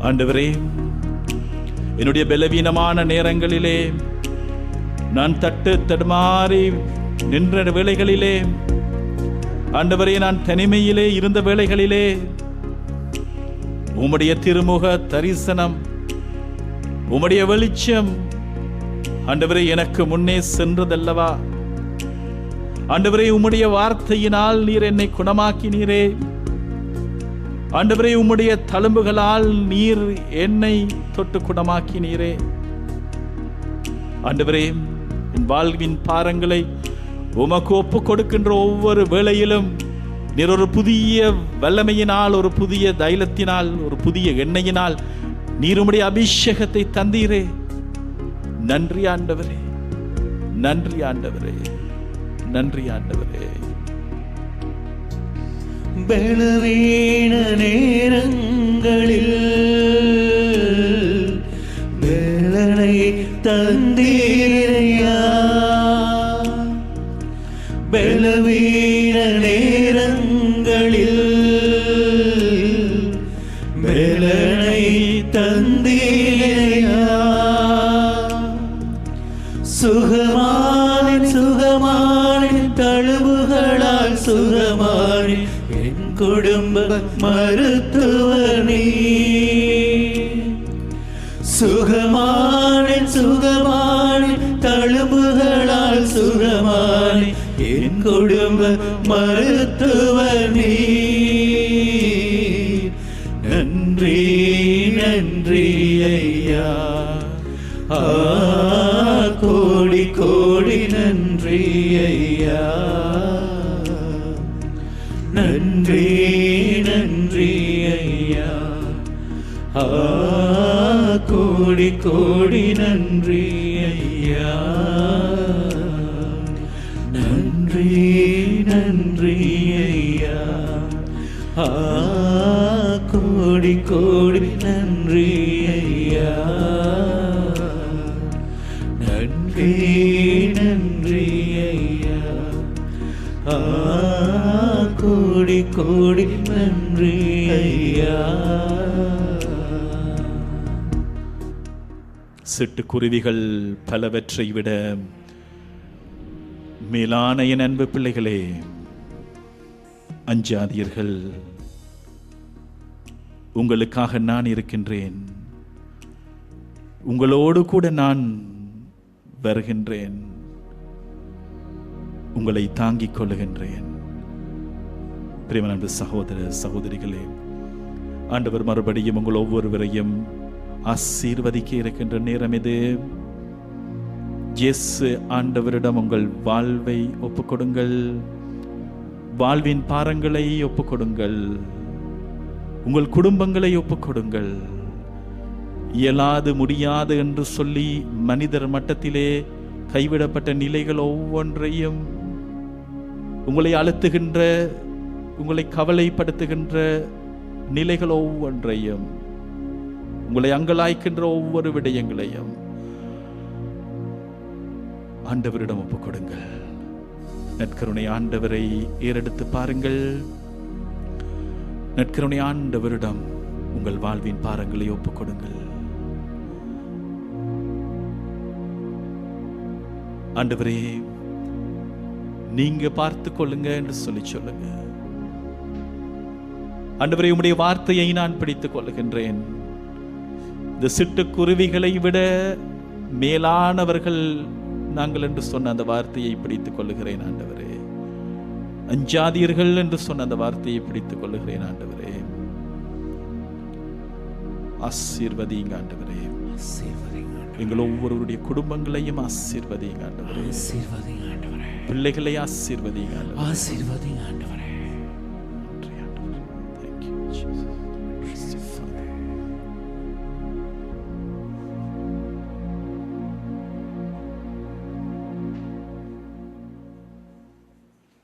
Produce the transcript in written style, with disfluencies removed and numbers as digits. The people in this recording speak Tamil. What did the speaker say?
ஆண்டவரே, என்னுடைய பலவீனமான நேரங்களிலே, நான் தட்டு தடுமாறி நின்ற வேளைகளிலே, ஆண்டவரே, நான் தனிமையிலே இருந்த வேளைகளிலே உம்முடைய திருமுக தரிசனம், உம்முடைய வெளிச்சம் ஆண்டவரே எனக்கு முன்னே சென்றதல்லவா? ஆண்டவரே, உம்முடைய வார்த்தையினால் நீர் என்னை குணமாக்கினீரே. ஆண்டவரே, உம்முடைய தழும்புகளால் நீர் என்னை தொட்டு குணமாக்கினீரே. ஆண்டவரே, என் வாழ்வின் பாரங்களை உமக்கு ஒப்பு கொடுக்கின்ற ஒவ்வொரு வேளையிலும் நீர் ஒரு புதிய வல்லமையினால், ஒரு புதிய தைலத்தினால், ஒரு புதிய எண்ணெயினால் நீர் உம்முடைய அபிஷேகத்தை தந்தீரே. நன்றி ஆண்டவரே, நன்றி ஆண்டவரே, நன்றி ஆண்டவரே. பலவீன நேரங்களில் பலனை தந்தீரையா. பலவீன நேரங்களில் பலனை தந்தீரையா. சுகமான தழும்புகளால் சுகமான என் குடும்ப மருத்துவனே. சுகமான தழும்புகளால் சுகமான என் குடும்ப மருத்துவனே. நன்றி நன்றி ஐயா, கோடி கோடி நன்றி ஐயா. நன்றி நன்றி ஐயா, கோடி கோடி நன்றி ஐயா. நன்றி நன்றி ஐயா, கோடி கோடி நன்றி ஐயா. நன்றி நன்றி ஐயா, கோடி கோடி நன்றி ஐயா. சிட்டுக்குருவிகள் பலவற்றை விட மேலான என் அன்பு பிள்ளைகளே, அஞ்சாதீர்கள். உங்களுக்காக நான் இருக்கின்றேன். உங்களோடு கூட நான் வருகின்றேன். உங்களை தாங்கிக் கொள்ளுகின்றேன். பிரியமான சகோதர சகோதரிகளே, ஆண்டவர் மறுபடியும் உங்கள் ஒவ்வொருவரையும் ஆசீர்வதிக்க இருக்கின்ற நேரம் இது. இயேசு ஆண்டவரிடம் உங்கள் வாழ்வை ஒப்புக்கொடுங்கள். வாழ்வின் பாரங்களை ஒப்புக்கொடுங்கள். உங்கள் குடும்பங்களை ஒப்புக்கொடுங்கள். இயலாது முடியாது என்று சொல்லி மனிதர் மட்டத்திலே கைவிடப்பட்ட நிலைகள் ஒவ்வொன்றையும், உங்களை அழுத்துகின்ற, உங்களை கவலைப்படுத்துகின்ற நிலைகள் ஒவ்வொன்றையும், உங்களை அங்கலாய்க்கின்ற ஒவ்வொரு விடயங்களையும் ஆண்டவரிடம் ஒப்புக்கொடுங்கள். நற்கருணை ஆண்டவரை ஏறெடுத்து பாருங்கள். நற்கருணை ஆண்டவரிடம் உங்கள் வாழ்வின் பாரங்களை ஒப்புக்கொடுங்கள். ஆண்டவரே, நீங்க பார்த்து கொள்ளுங்க என்று சொல்லி சொல்லுங்க. ஆண்டவரே, உம்முடைய வார்த்தையை நான் பிடித்துக் கொள்ளுகின்றேன். இந்த சிட்டுக்குருவிகளை விட மேலானவர்கள் நாங்கள் என்று சொன்ன அந்த வார்த்தையை பிடித்துக் கொள்ளுகிறேன் ஆண்டவரே. அஞ்சாதீர்கள் என்று சொன்ன அந்த வார்த்தையை பிடித்துக் கொள்ளுகிறேன் ஆண்டவரே. ஆசீர்வதிங்க ஆண்டவரே. எங்கள் ஒவ்வொருவருடைய குடும்பங்களையும் ஆசீர்வதிங்க ஆண்டவரே. பிள்ளைகளை ஆசீர்வதிங்க ஆண்டவரே.